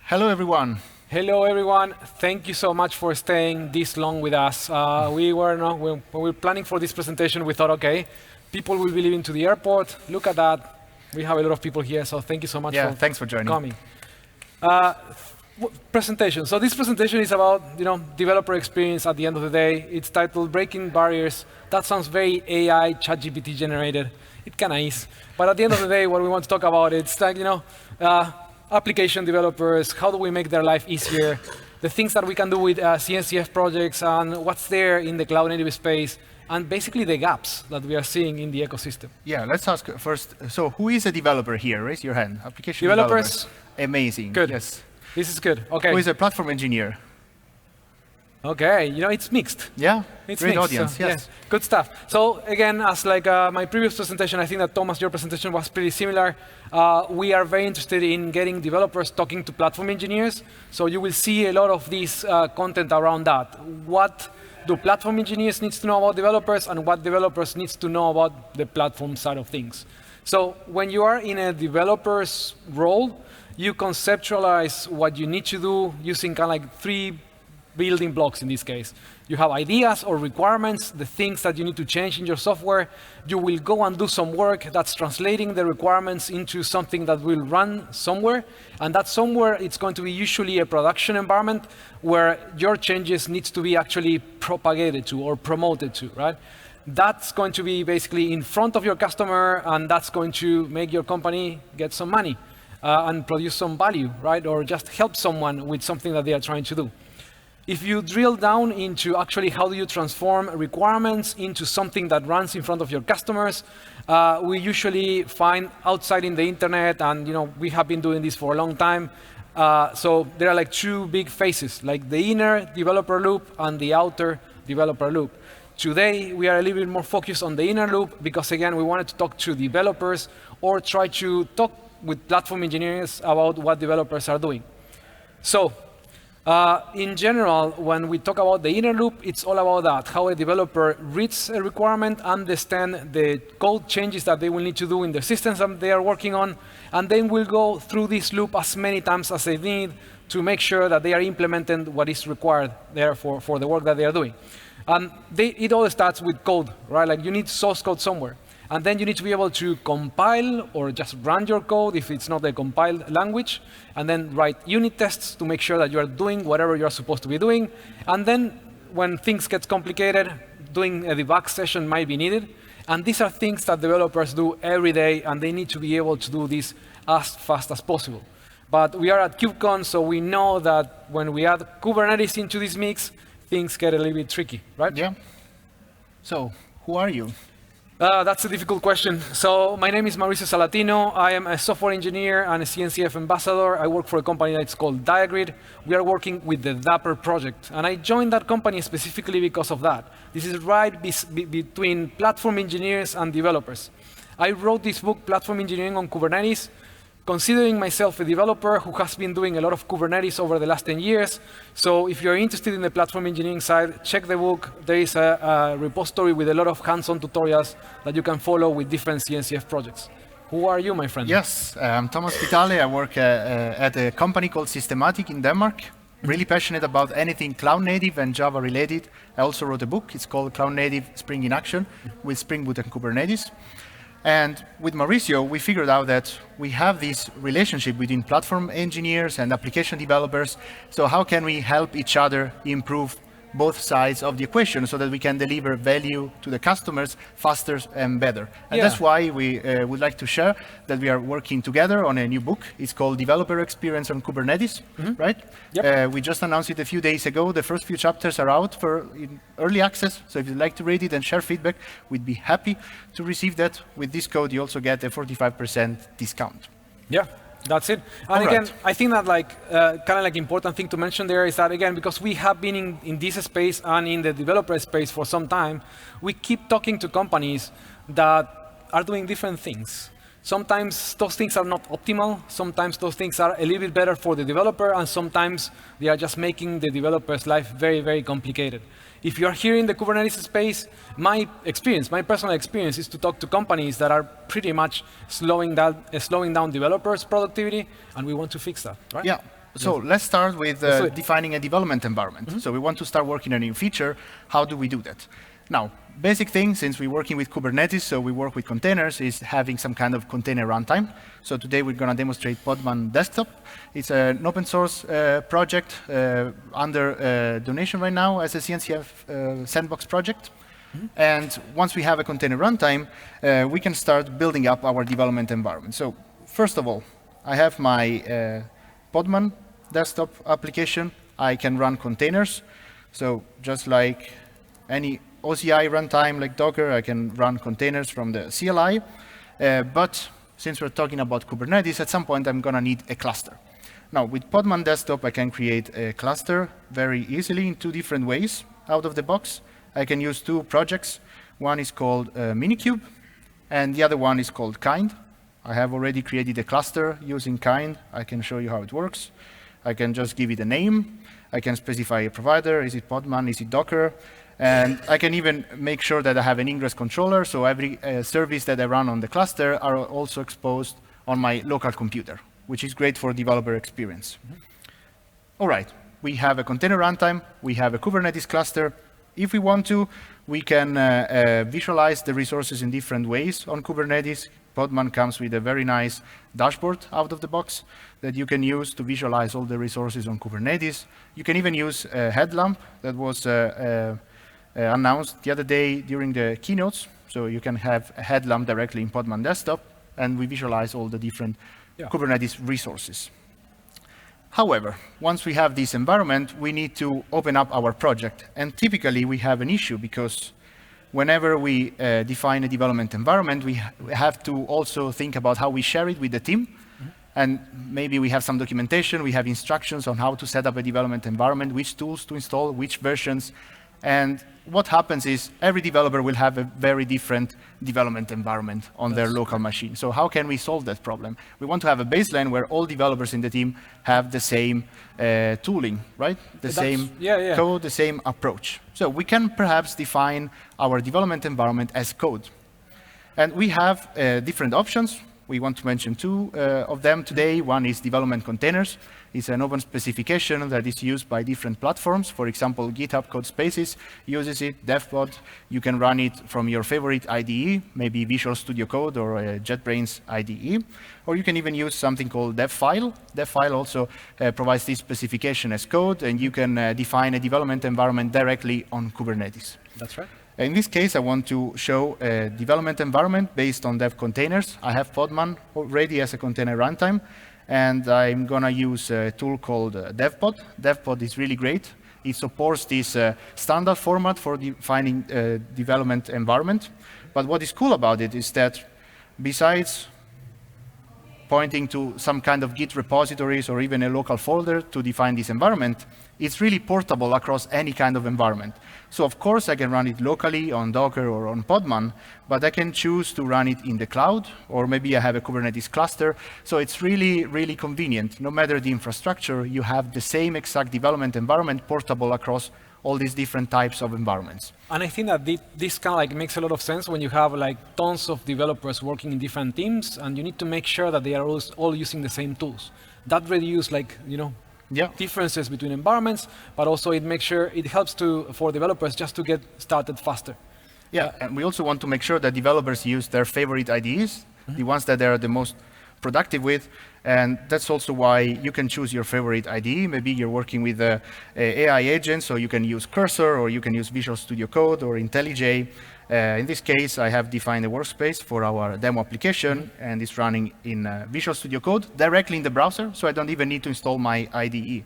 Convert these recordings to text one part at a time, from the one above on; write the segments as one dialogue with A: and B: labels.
A: Hello, everyone.
B: Hello, everyone. Thank you so much for staying this long with us. When we were planning for this presentation, we thought, OK, people will be leaving to the airport. Look at that. We have a lot of people here, so thank you so much
A: thanks for joining.
B: Coming. Presentation. So this presentation is about developer experience at the end of the day. It's titled Breaking Barriers. That sounds very AI, ChatGPT generated. It kind of is. But at the end of the day, what we want to talk about, it's like, application developers, how do we make their life easier, the things that we can do with CNCF projects, and what's there in the cloud native space, and basically the gaps that we are seeing in the ecosystem.
A: Yeah, let's ask first. So who is a developer here? Raise your hand. Application
B: developers.
A: Amazing.
B: Good.
A: Yes.
B: This is good. OK.
A: Who is a platform engineer?
B: OK. It's mixed.
A: Yeah.
B: It's
A: great
B: mixed,
A: audience.
B: so,
A: yes.
B: Yeah. Good stuff. So again, as like my previous presentation, I think that Thomas, your presentation was pretty similar. We are very interested in getting developers talking to platform engineers. So you will see a lot of this content around that. What do platform engineers need to know about developers, and what developers need to know about the platform side of things? So when you are in a developer's role, you conceptualize what you need to do using kind of like 3 building blocks in this case. You have ideas or requirements, the things that you need to change in your software. You will go and do some work that's translating the requirements into something that will run somewhere. And that somewhere, it's going to be usually a production environment where your changes need to be actually propagated to or promoted to, right? That's going to be basically in front of your customer, and that's going to make your company get some money and produce some value, right? Or just help someone with something that they are trying to do. If you drill down into actually how do you transform requirements into something that runs in front of your customers, we usually find outside in the internet, and we have been doing this for a long time. So there are like 2 big phases, like the inner developer loop and the outer developer loop. Today, we are a little bit more focused on the inner loop because, again, we wanted to talk to developers or try to talk with platform engineers about what developers are doing. So in general, when we talk about the inner loop, it's all about that, how a developer reads a requirement, understand the code changes that they will need to do in the systems that they are working on, and then we'll go through this loop as many times as they need to make sure that they are implementing what is required there for the work that they are doing. And it all starts with code, right? Like you need source code somewhere. And then you need to be able to compile or just run your code if it's not a compiled language, and then write unit tests to make sure that you are doing whatever you're supposed to be doing. And then when things get complicated, doing a debug session might be needed. And these are things that developers do every day, and they need to be able to do this as fast as possible. But we are at KubeCon, so we know that when we add Kubernetes into this mix, things get a little bit tricky, right?
A: Yeah. So who are you?
B: That's a difficult question. So my name is Mauricio Salatino. I am a software engineer and a CNCF ambassador. I work for a company that's called Diagrid. We are working with the Dapper project. And I joined that company specifically because of that. This is right between platform engineers and developers. I wrote this book, Platform Engineering on Kubernetes, considering myself a developer who has been doing a lot of Kubernetes over the last 10 years. So if you're interested in the platform engineering side, check the book. There is a repository with a lot of hands-on tutorials that you can follow with different CNCF projects. Who are you, my friend?
A: Yes, I'm Thomas Vitale. I work at a company called Systematic in Denmark. Really passionate about anything cloud native and Java related. I also wrote a book. It's called Cloud Native Spring in Action with Spring Boot and Kubernetes. And with Mauricio, we figured out that we have this relationship between platform engineers and application developers. So how can we help each other improve both sides of the equation so that we can deliver value to the customers faster and better? And that's why we would like to share that we are working together on a new book. It's called Developer Experience on Kubernetes, right?
B: Yep.
A: We just announced it a few days ago. The first few chapters are out in early access. So if you'd like to read it and share feedback, we'd be happy to receive that. With this code, you also get a 45% discount.
B: Yeah. That's it. And again, I think that kind of like important thing to mention there is that, again, because we have been in this space and in the developer space for some time, we keep talking to companies that are doing different things. Sometimes those things are not optimal. Sometimes those things are a little bit better for the developer, and sometimes they are just making the developer's life very, very complicated. If you are here in the Kubernetes space, my personal experience is to talk to companies that are pretty much slowing down developers' productivity, and we want to fix that, right?
A: Yeah. So let's start with defining a development environment. So we want to start working on a new feature. How do we do that? Now, basic thing, since we're working with Kubernetes, so we work with containers, is having some kind of container runtime. So today we're going to demonstrate Podman Desktop. It's an open source project under donation right now as a CNCF sandbox project. And once we have a container runtime, we can start building up our development environment. So first of all, I have my Podman desktop application. I can run containers. So just like any OCI runtime like Docker, I can run containers from the CLI. But since we're talking about Kubernetes, at some point I'm going to need a cluster. Now, with Podman Desktop, I can create a cluster very easily in two different ways out of the box. I can use two projects. One is called Minikube, and the other one is called Kind. I have already created a cluster using Kind. I can show you how it works. I can just give it a name. I can specify a provider. Is it Podman? Is it Docker? And I can even make sure that I have an ingress controller, so every service that I run on the cluster are also exposed on my local computer, which is great for developer experience. All right, we have a container runtime. We have a Kubernetes cluster. If we want to, we can visualize the resources in different ways on Kubernetes. Podman comes with a very nice dashboard out of the box that you can use to visualize all the resources on Kubernetes. You can even use a headlamp that was announced the other day during the keynotes. So you can have a headlamp directly in Podman Desktop, and we visualize all the different Kubernetes resources. However, once we have this environment, we need to open up our project. And typically, we have an issue because whenever we define a development environment, we have to also think about how we share it with the team. And maybe we have some documentation, we have instructions on how to set up a development environment, which tools to install, which versions. And what happens is every developer will have a very different development environment on their local machine. So how can we solve that problem? We want to have a baseline where all developers in the team have the same tooling, right? The same code, the same approach. So we can perhaps define our development environment as code. And we have different options. We want to mention two of them today. One is development containers. It's an open specification that is used by different platforms. For example, GitHub Codespaces uses it, DevPod. You can run it from your favorite IDE, maybe Visual Studio Code or JetBrains IDE. Or you can even use something called DevFile. DevFile also provides this specification as code, and you can define a development environment directly on Kubernetes.
B: That's right.
A: In this case, I want to show a development environment based on dev containers. I have Podman already as a container runtime, and I'm going to use a tool called DevPod. DevPod is really great. It supports this standard format for defining development environment. But what is cool about it is that besides pointing to some kind of Git repositories or even a local folder to define this environment, it's really portable across any kind of environment. So of course, I can run it locally on Docker or on Podman, but I can choose to run it in the cloud, or maybe I have a Kubernetes cluster. So it's really, really convenient. No matter the infrastructure, you have the same exact development environment portable across all these different types of environments.
B: And I think that this kind of like makes a lot of sense when you have like tons of developers working in different teams, and you need to make sure that they are all using the same tools. That reduces differences between environments, but also it makes sure it helps for developers just to get started faster.
A: Yeah, and we also want to make sure that developers use their favorite IDEs, the ones that they are the most productive with, and that's also why you can choose your favorite IDE. Maybe you're working with a AI agent, so you can use Cursor, or you can use Visual Studio Code or IntelliJ. In this case, I have defined a workspace for our demo application, and it's running in Visual Studio Code directly in the browser, so I don't even need to install my IDE.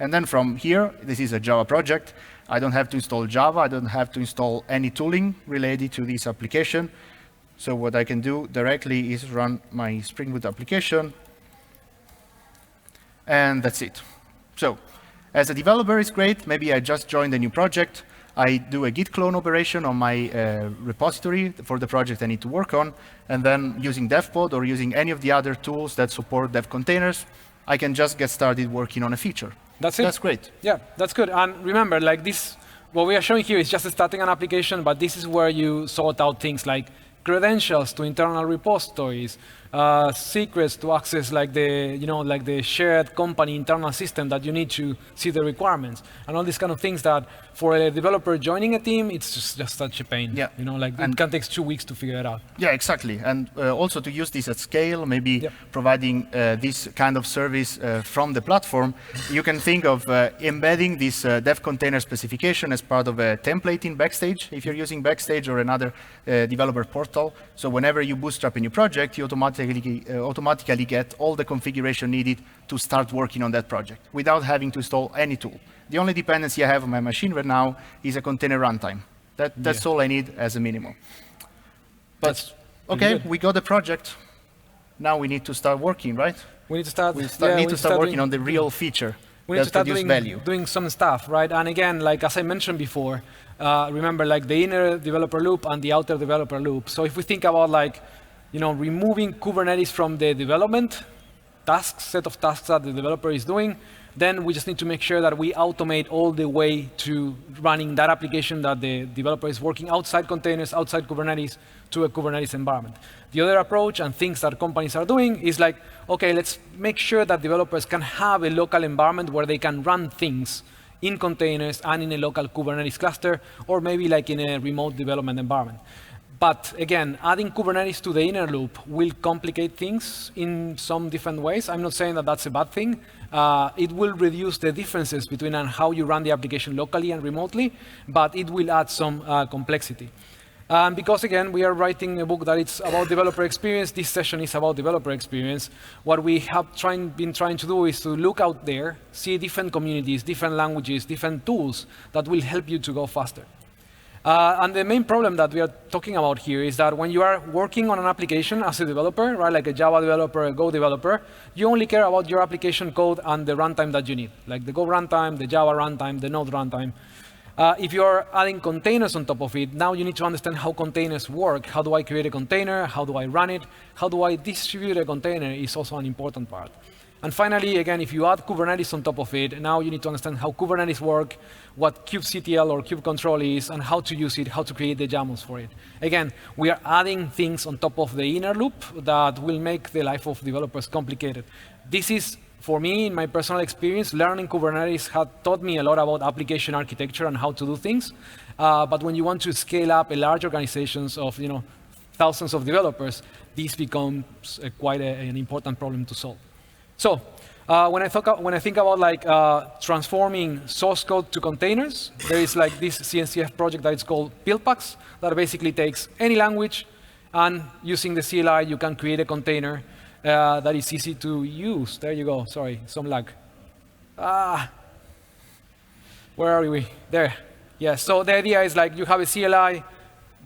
A: And then from here, this is a Java project. I don't have to install Java. I don't have to install any tooling related to this application. So what I can do directly is run my Spring Boot application, and that's it. So as a developer, it's great. Maybe I just joined a new project. I do a git clone operation on my repository for the project I need to work on, and then using DevPod or using any of the other tools that support dev containers, I can just get started working on a feature.
B: That's it.
A: That's great.
B: Yeah, that's good. And remember, like this, what we are showing here is just starting an application, but this is where you sort out things like credentials to internal repositories, secrets to access like the shared company internal system that you need to see the requirements, and all these kind of things that for a developer joining a team, it's just such a pain.
A: Yeah.
B: It can take 2 weeks to figure it out.
A: Yeah, exactly. And also to use this at scale, maybe providing this kind of service from the platform, you can think of embedding this dev container specification as part of a template in Backstage, if you're using Backstage or another developer portal. So whenever you bootstrap a new project, you automatically get all the configuration needed to start working on that project without having to install any tool. The only dependency I have on my machine right now is a container runtime. That's all I need as a minimum. But okay, we got the project. Now we need to start working, right?
B: We need to start.
A: Need to start working on the real feature.
B: We need to start doing some stuff, right? And again, like as I mentioned before, remember like the inner developer loop and the outer developer loop. So if we think about like, removing Kubernetes from the development set of tasks that the developer is doing, then we just need to make sure that we automate all the way to running that application that the developer is working outside containers, outside Kubernetes, to a Kubernetes environment. The other approach and things that companies are doing is like, okay, let's make sure that developers can have a local environment where they can run things in containers and in a local Kubernetes cluster, or maybe like in a remote development environment. But again, adding Kubernetes to the inner loop will complicate things in some different ways. I'm not saying that that's a bad thing. It will reduce the differences between how you run the application locally and remotely, but it will add some complexity. Because again, we are writing a book that it's about developer experience. This session is about developer experience. What we have been trying to do is to look out there, see different communities, different languages, different tools that will help you to go faster. And the main problem that we are talking about here is that when you are working on an application as a developer, right, like a Java developer, a Go developer, you only care about your application code and the runtime that you need, like the Go runtime, the Java runtime, the Node runtime. If you're adding containers on top of it, now you need to understand how containers work. How do I create a container? How do I run it? How do I distribute a container is also an important part. And finally, again, if you add Kubernetes on top of it, now you need to understand how Kubernetes work, what kubectl or kubectl is, and how to use it, how to create the YAMLs for it. Again, we are adding things on top of the inner loop that will make the life of developers complicated. This is, for me, in my personal experience, learning Kubernetes had taught me a lot about application architecture and how to do things. But when you want to scale up a large organizations of thousands of developers, this becomes quite an important problem to solve. So when I think about like transforming source code to containers, there is like this CNCF project that is called Buildpacks that basically takes any language, and using the CLI you can create a container that is easy to use. There you go. Sorry, some lag. Where are we? There. Yes. So the idea is like you have a CLI.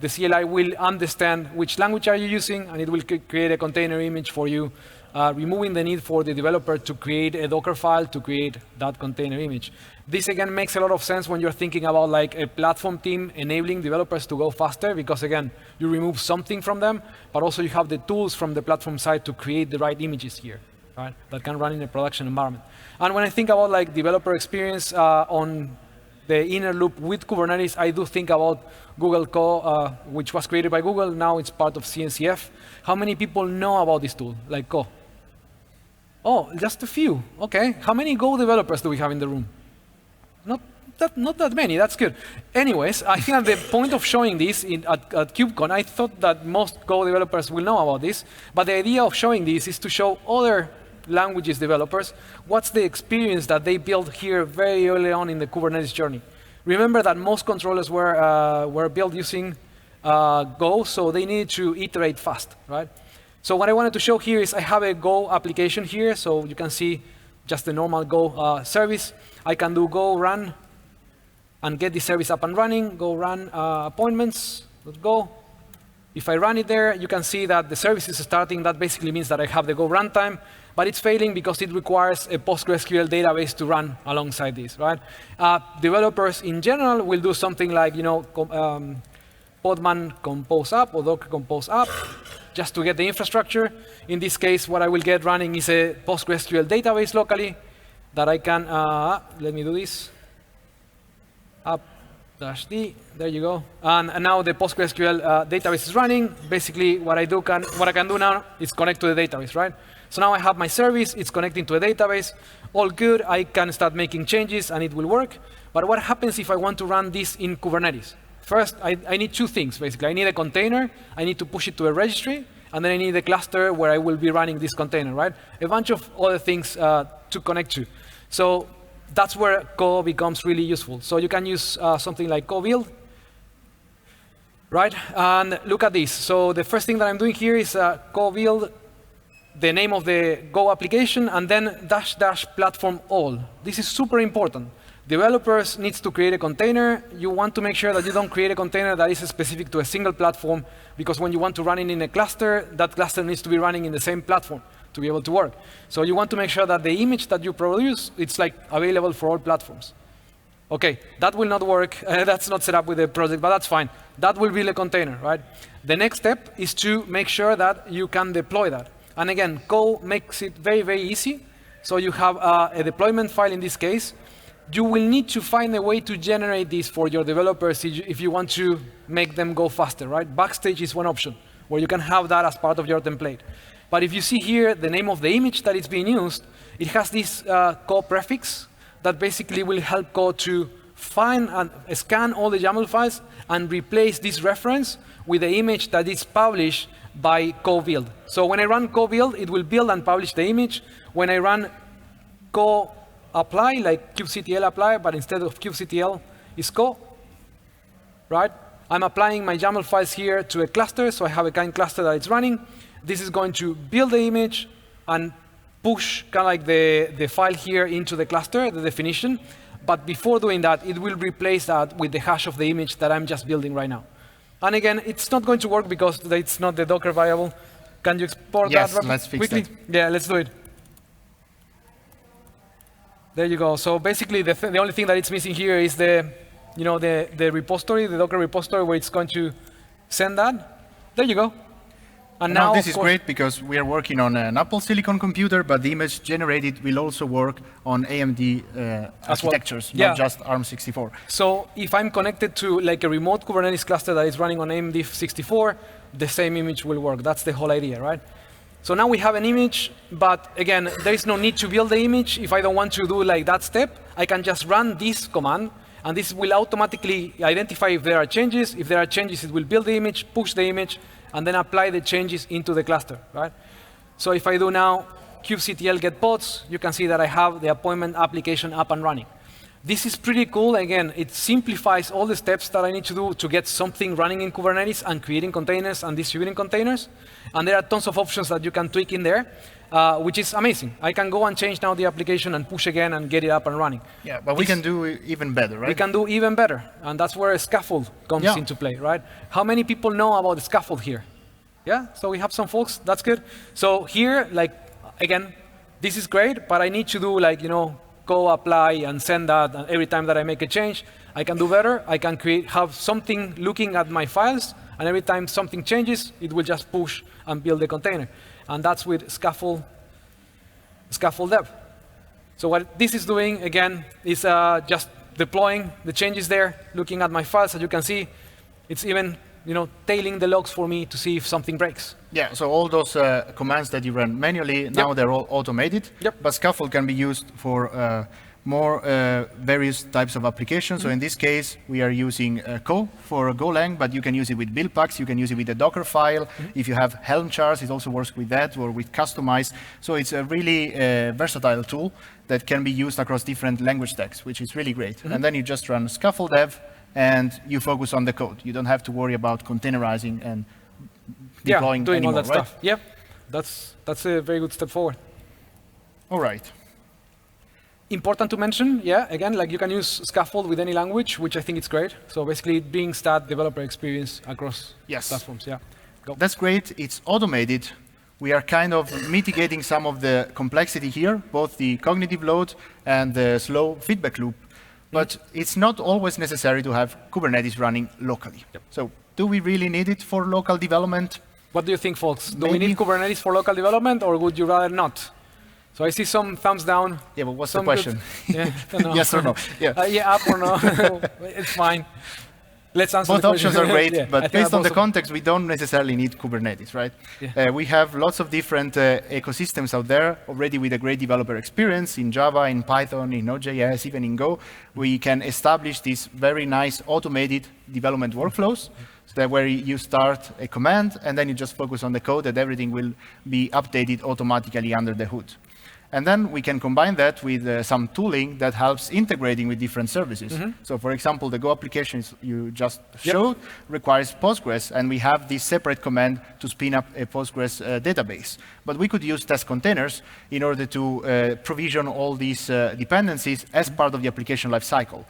B: The CLI will understand which language are you using, and it will create a container image for you, removing the need for the developer to create a Docker file to create that container image. This again makes a lot of sense when you're thinking about like a platform team enabling developers to go faster, because again, you remove something from them, but also you have the tools from the platform side to create the right images here, right, that can run in a production environment. And when I think about like developer experience on the inner loop with Kubernetes, I do think about Google Co, which was created by Google. Now it's part of CNCF. How many people know about this tool, like Co? Oh, just a few. Okay. How many Go developers do we have in the room? Not that many. That's good. Anyways, I think at the point of showing this at KubeCon, I thought that most Go developers will know about this. But the idea of showing this is to show other languages developers what's the experience that they built here very early on in the Kubernetes journey. Remember that most controllers were built using Go, so they needed to iterate fast, right? So what I wanted to show here is I have a Go application here, so you can see just the normal Go service. I can do Go run and get the service up and running. Go run appointments. Let's go. If I run it there, you can see that the service is starting. That basically means that I have the Go runtime, but it's failing because it requires a PostgreSQL database to run alongside this, right? Developers in general will do something like, Podman compose app or Docker compose app just to get the infrastructure. In this case, what I will get running is a PostgreSQL database locally that I can, let me do this. App -d, there you go. And now the PostgreSQL database is running. Basically, what I can do now is connect to the database, right? So now I have my service, it's connecting to a database, all good, I can start making changes and it will work. But what happens if I want to run this in Kubernetes? First, I need two things, basically. I need a container, I need to push it to a registry, and then I need a cluster where I will be running this container, right? A bunch of other things to connect to. So that's where Co becomes really useful. So you can use something like co-build, right? And look at this. So the first thing that I'm doing here is co-build the name of the Go application, and then -- platform all. This is super important. Developers need to create a container. You want to make sure that you don't create a container that is specific to a single platform, because when you want to run it in a cluster, that cluster needs to be running in the same platform to be able to work. So you want to make sure that the image that you produce, it's like available for all platforms. Okay, that will not work. That's not set up with the project, but that's fine. That will be a container, right? The next step is to make sure that you can deploy that. And again, Go makes it very, very easy. So you have a deployment file in this case. You will need to find a way to generate this for your developers if you want to make them go faster, right? Backstage is one option where you can have that as part of your template. But if you see here the name of the image that is being used, it has this Go prefix that basically will help Go to find and scan all the YAML files and replace this reference with the image that is published by co-build. So when I run co-build, it will build and publish the image. When I run co-apply, like kubectl apply, but instead of kubectl, is co, right? I'm applying my YAML files here to a cluster, so I have a kind cluster that it's running. This is going to build the image and push kind of like the file here into the cluster, the definition. But before doing that, it will replace that with the hash of the image that I'm just building right now. And again, it's not going to work because it's not the Docker variable. Can you export that
A: let's fix
B: quickly?
A: that.
B: Yeah, let's do it. There you go. So basically, the only thing that it's missing here is the repository, the Docker repository, where it's going to send that. There you go. And now
A: this is great because we are working on an Apple Silicon computer, but the image generated will also work on AMD architectures, not just ARM64.
B: So if I'm connected to like a remote Kubernetes cluster that is running on AMD 64, the same image will work. That's the whole idea, right? So now we have an image, but again, there is no need to build the image. If I don't want to do like that step, I can just run this command, and this will automatically identify if there are changes. If there are changes, it will build the image, push the image, and then apply the changes into the cluster, right? So if I do now kubectl get pods, you can see that I have the appointment application up and running. This is pretty cool. Again, it simplifies all the steps that I need to do to get something running in Kubernetes and creating containers and distributing containers. And there are tons of options that you can tweak in there, which is amazing. I can go and change now the application and push again and get it up and running.
A: Yeah, but we can do even better, right?
B: We can do even better. And that's where a scaffold comes into play, right? How many people know about the scaffold here? Yeah, so we have some folks. That's good. So here, like, again, this is great, but I need to do like, go apply and send that, and every time that I make a change, I can do better. I can have something looking at my files, and every time something changes, it will just push and build the container. And that's with scaffold dev. So what this is doing, again, is just deploying the changes there, looking at my files. As you can see, it's even tailing the logs for me to see if something breaks.
A: Yeah, so all those commands that you run manually, now they're all automated. But Scaffold can be used for more various types of applications. So in this case, we are using Go for Golang, but you can use it with build packs, you can use it with a Docker file. If you have Helm charts, it also works with that, or with Customize. So it's a really versatile tool that can be used across different language stacks, which is really great. And then you just run Scaffold dev, and you focus on the code. You don't have to worry about containerizing and deploying
B: doing
A: anymore,
B: all that
A: right?
B: stuff. Yep, that's a very good step forward.
A: All right.
B: Important to mention, again, like you can use Scaffold with any language, which I think is great. So basically, it brings that developer experience across platforms. Go.
A: That's great. It's automated. We are kind of mitigating some of the complexity here, both the cognitive load and the slow feedback loop. But it's not always necessary to have Kubernetes running locally. So do we really need it for local development?
B: What do you think, folks? Do we need Kubernetes for local development, or would you rather not? So I see some thumbs down.
A: Yeah, but what's the
B: some
A: question?
B: Yeah, don't know.
A: Yes or no? Yeah.
B: Yeah, up or no. It's fine. Let's answer
A: Both
B: the question.
A: options are great,
B: Yeah, I
A: but
B: think
A: based on the
B: both
A: context, we don't necessarily need Kubernetes, right?
B: Yeah.
A: We have lots of different ecosystems out there already with a great developer experience in Java, in Python, in Node.js, even in Go. We can establish these very nice automated development workflows. So that where you start a command and then you just focus on the code, that everything will be updated automatically under the hood. And then we can combine that with some tooling that helps integrating with different services. So for example, the Go applications you just showed requires Postgres, and we have this separate command to spin up a Postgres database. But we could use test containers in order to provision all these dependencies as part of the application lifecycle.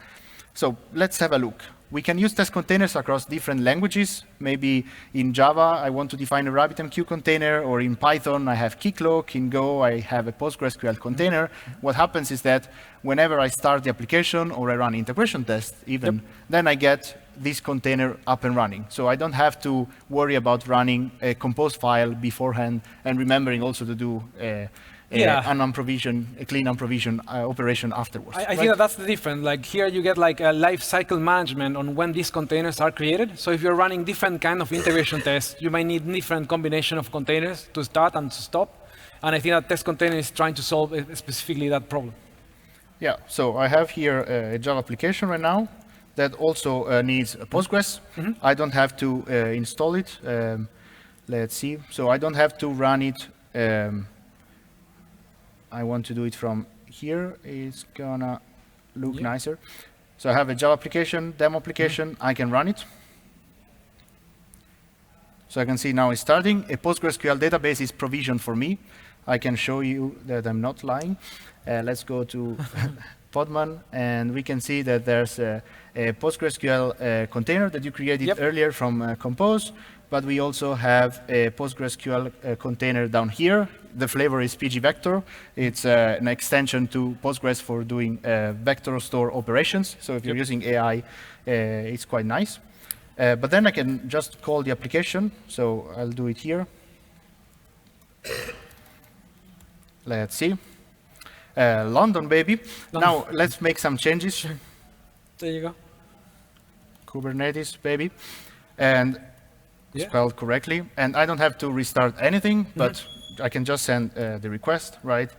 A: So let's have a look. We can use test containers across different languages. Maybe in Java, I want to define a RabbitMQ container, or in Python, I have Keycloak. In Go, I have a PostgreSQL container. What happens is that whenever I start the application or I run integration tests, even, then I get this container up and running. So I don't have to worry about running a compose file beforehand and remembering also to do an unprovisioned, a clean unprovisioned operation afterwards.
B: I think that's the difference. Like here, you get like a life cycle management on when these containers are created. So if you're running different kind of integration tests, you might need different combination of containers to start and to stop. And I think that test container is trying to solve specifically that problem.
A: Yeah. So I have here a Java application right now that also needs a Postgres. I don't have to install it. Let's see. So I don't have to run it. I want to do it from here. It's gonna look nicer. So I have a Java application, demo application. I can run it. So I can see now it's starting. A PostgreSQL database is provisioned for me. I can show you that I'm not lying. Let's go to Podman, and we can see that there's a PostgreSQL container that you created earlier from Compose. But we also have a PostgreSQL container down here. The flavor is PG Vector. It's an extension to Postgres for doing vector store operations. So if you're using AI, it's quite nice. But then I can just call the application. So I'll do it here. Let's see. London, baby. Now let's make some changes.
B: There you go.
A: Kubernetes, baby. And spelled correctly. And I don't have to restart anything, but I can just send the request, right?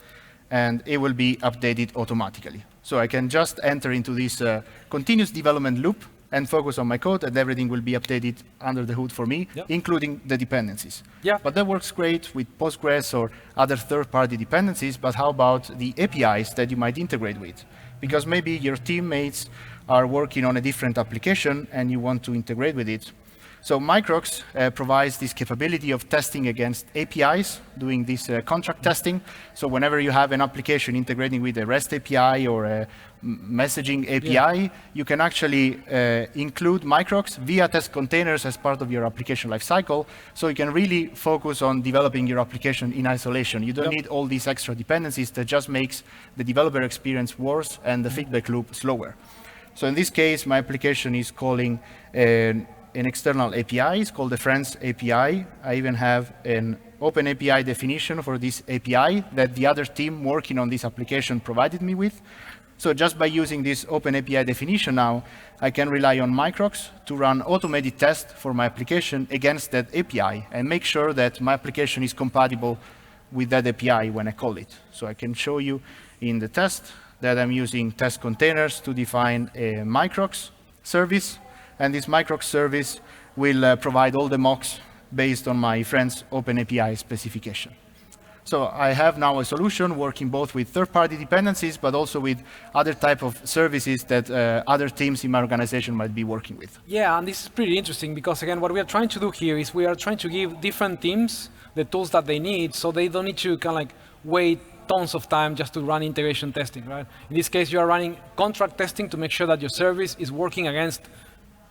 A: And it will be updated automatically. So I can just enter into this continuous development loop and focus on my code, and everything will be updated under the hood for me, including the dependencies. But that works great with Postgres or other third-party dependencies, but how about the APIs that you might integrate with? Because maybe your teammates are working on a different application and you want to integrate with it. So Microx provides this capability of testing against APIs, doing this contract testing. So whenever you have an application integrating with a REST API or a messaging API, you can actually include Microx via test containers as part of your application lifecycle. So you can really focus on developing your application in isolation. You don't need all these extra dependencies that just makes the developer experience worse and the feedback loop slower. So in this case, my application is calling an external API. It's called the Friends API. I even have an open API definition for this API that the other team working on this application provided me with. So just by using this open API definition now, I can rely on Microx to run automated tests for my application against that API and make sure that my application is compatible with that API when I call it. So I can show you in the test that I'm using test containers to define a Microx service. And this Microx service will provide all the mocks based on my friend's OpenAPI specification. So I have now a solution working both with third-party dependencies, but also with other type of services that other teams in my organization might be working with.
B: Yeah, and this is pretty interesting because, again, what we are trying to do here is we are trying to give different teams the tools that they need so they don't need to kind of like wait tons of time just to run integration testing, right? In this case, you are running contract testing to make sure that your service is working against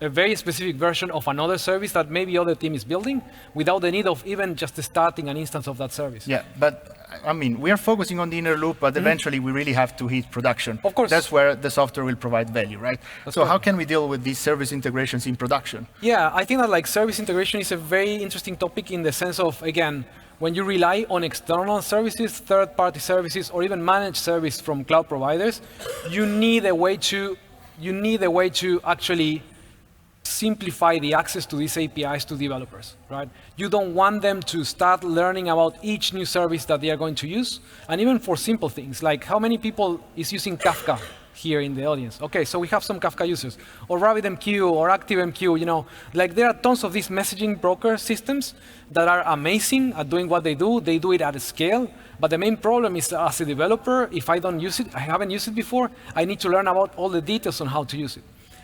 B: a very specific version of another service that maybe other team is building without the need of even just starting an instance of that service.
A: Yeah, but I mean, we are focusing on the inner loop, but eventually we really have to hit production.
B: Of course.
A: That's where the software will provide value, right?
B: That's
A: so
B: correct.
A: how can we deal with these service integrations in production?
B: Yeah, I think that like service integration is a very interesting topic in the sense of, again, when you rely on external services, third-party services, or even managed service from cloud providers, you need a way to actually simplify the access to these APIs to developers, right? You don't want them to start learning about each new service that they are going to use, and even for simple things, like how many people is using Kafka here in the audience? Okay, so we have some Kafka users, or RabbitMQ, or ActiveMQ, you know, like there are tons of these messaging broker systems that are amazing at doing what they do it at a scale, but the main problem is as a developer, if I don't use it, I haven't used it before, I need to learn about all the details on how to use it.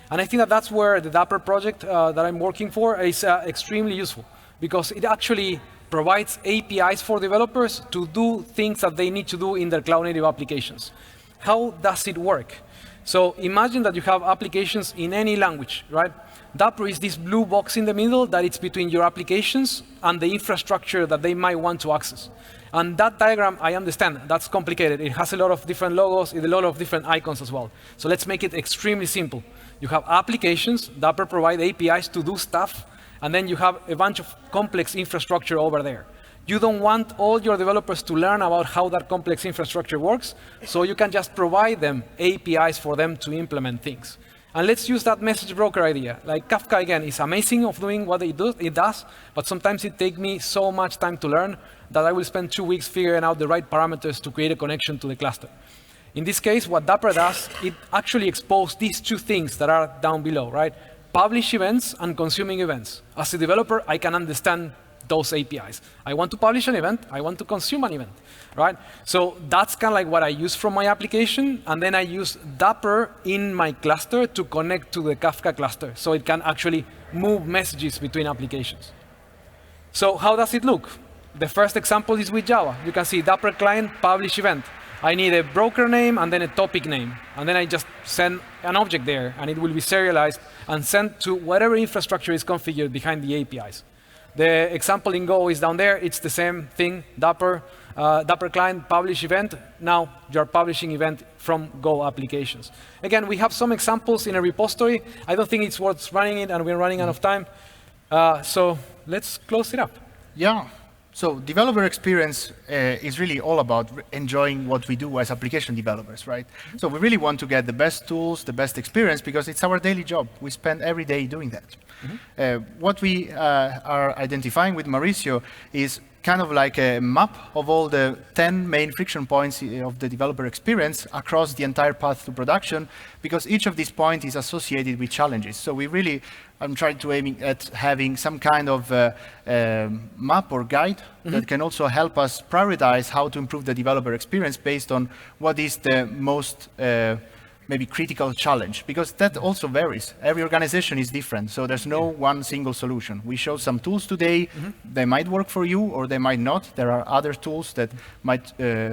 B: And I think that that's where the Dapper project that I'm working for is extremely useful, because it actually provides APIs for developers to do things that they need to do in their cloud-native applications. How does it work? So imagine that you have applications in any language, right? Dapper is this blue box in the middle that it's between your applications and the infrastructure that they might want to access. And that diagram, I understand, that's complicated. It has a lot of different logos, a lot of different icons as well. So let's make it extremely simple. You have applications, Dapper provide APIs to do stuff, and then you have a bunch of complex infrastructure over there. You don't want all your developers to learn about how that complex infrastructure works, so you can just provide them APIs for them to implement things. And let's use that message broker idea. Like Kafka, again, is amazing of doing what it does, but sometimes it takes me so much time to learn that I will spend 2 weeks figuring out the right parameters to create a connection to the cluster. In this case, what Dapper does, it actually exposes these two things that are down below, right? Publish events and consuming events. As a developer, I can understand those APIs. I want to publish an event, I want to consume an event, right? So that's kind of like what I use from my application, and then I use Dapper in my cluster to connect to the Kafka cluster, so it can actually move messages between applications. So how does it look? The first example is with Java. You can see Dapper client, publish event. I need a broker name and then a topic name. And then I just send an object there, and it will be serialized and sent to whatever infrastructure is configured behind the APIs. The example in Go is down there. It's the same thing, Dapper client, publish event. Now you're publishing event from Go applications. Again, we have some examples in a repository. I don't think it's worth running it, and we're running out of time. So let's close it up.
A: Yeah. So developer experience is really all about enjoying what we do as application developers, right? So we really want to get the best tools, the best experience, because it's our daily job. We spend every day doing that. What we are identifying with Mauricio is kind of like a map of all the 10 main friction points of the developer experience across the entire path to production, because each of these points is associated with challenges. So we really, I'm trying to aim at having some kind of map or guide that can also help us prioritize how to improve the developer experience based on what is the most maybe critical challenge, because that also varies. Every organization is different, so there's no one single solution. We showed some tools today. They might work for you or they might not. There are other tools that might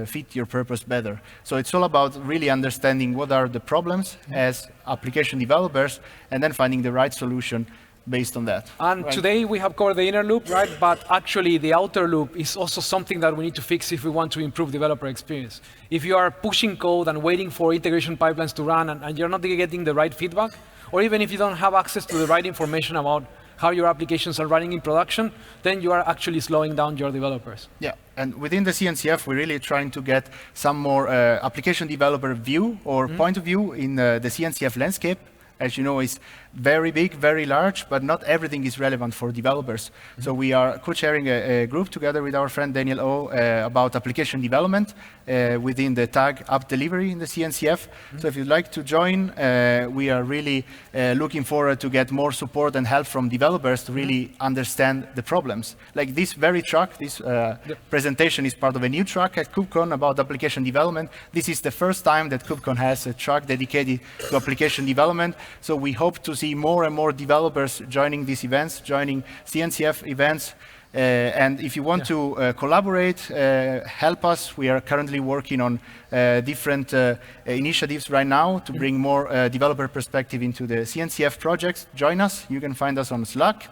A: fit your purpose better. So it's all about really understanding what are the problems as application developers and then finding the right solution based on that.
B: And
A: right?
B: Today we have covered the inner loop, right? But actually the outer loop is also something that we need to fix if we want to improve developer experience. If you are pushing code and waiting for integration pipelines to run and you're not getting the right feedback, or even if you don't have access to the right information about how your applications are running in production, then you are actually slowing down your developers.
A: Yeah, and within the CNCF, we're really trying to get some more application developer view or point of view in the CNCF Landscape. As you know, is very big, very large, but not everything is relevant for developers. So we are co-chairing a group together with our friend Daniel O about application development within the tag app delivery in the CNCF. So if you'd like to join, we are really looking forward to get more support and help from developers to really understand the problems. Like this very track, this presentation is part of a new track at KubeCon about application development. This is the first time that KubeCon has a track dedicated to application development. So we hope to see more and more developers joining these events, joining CNCF events, And if you want to collaborate, help us. We are currently working on different initiatives right now to bring more developer perspective into the CNCF projects. Join us. You can find us on Slack.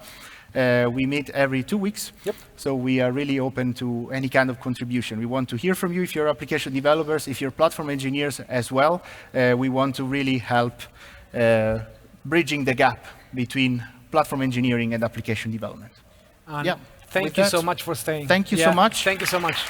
A: We meet every 2 weeks. So we are really open to any kind of contribution. We want to hear from you if you're application developers, if you're platform engineers as well. We want to really help bridging the gap between platform engineering and application development.
B: Thank you so much for staying.
A: Thank you so much.
B: Thank you so much.